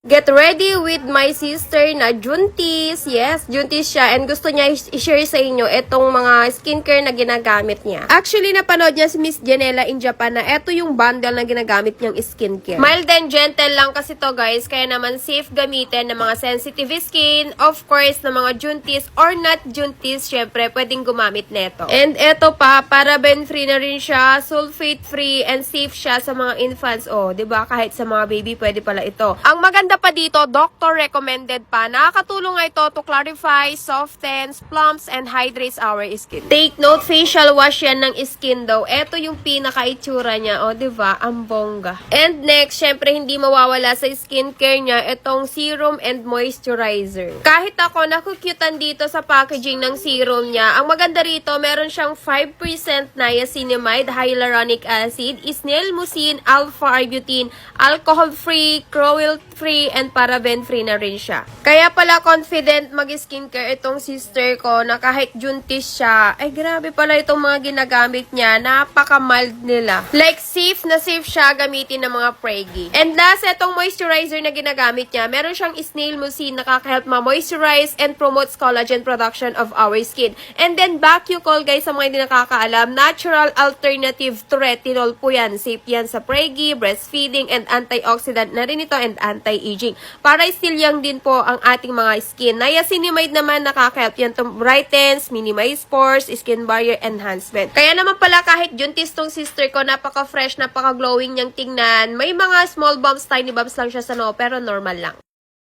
Get ready with my sister na Juntis. Yes, Juntis siya and gusto niya i-share sa inyo itong mga skincare na ginagamit niya. Actually, napanood niya si Miss Janela in Japan na ito yung bundle na ginagamit niyang skincare. Mild and gentle lang kasi to guys, kaya naman safe gamitin ng mga sensitive skin. Of course, ng mga Juntis or not Juntis, syempre, pwedeng gumamit neto. And ito pa, paraben-free na rin siya, sulfate-free, and safe siya sa mga infants. Oh, 'di ba? Kahit sa mga baby, pwede pala ito. Ang maganda pa dito, doctor recommended pa. Nakakatulong nga ito to clarify, softens, plumps, and hydrates our skin. Take note, facial wash yan ng skin daw. Ito yung pinaka-itsura niya. O, diba? Ang bongga. And next, syempre, hindi mawawala sa skincare niya itong serum and moisturizer. Kahit ako, nakukyutan dito sa packaging ng serum niya. Ang maganda rito, meron siyang 5% niacinamide, hyaluronic acid, snail mucin, alpha-arbutin, alcohol-free, cruelty-free, and paraben-free na rin siya. Kaya pala confident mag-skincare itong sister ko na kahit Juntis siya, ay grabe pala itong mga ginagamit niya, napaka-mild nila. Like safe na safe siya gamitin ng mga preggy. And last, itong moisturizer na ginagamit niya, meron siyang snail mucin, nakaka-help ma-moisturize and promotes collagen production of our skin. And then Bacucol guys, sa mga hindi nakakaalam, natural alternative to retinol po yan. Safe yan sa preggy, breastfeeding, and antioxidant na rin ito and anti-aging. Para still young din po ang ating mga skin. Niacinamide naman nakaka-help yan to brightens, minimize pores, skin barrier enhancement. Kaya naman pala kahit Juntis tong sister ko, napaka-fresh, napaka-glowing niyang tingnan. May mga small bumps, tiny bumps lang siya sa noo, pero normal lang.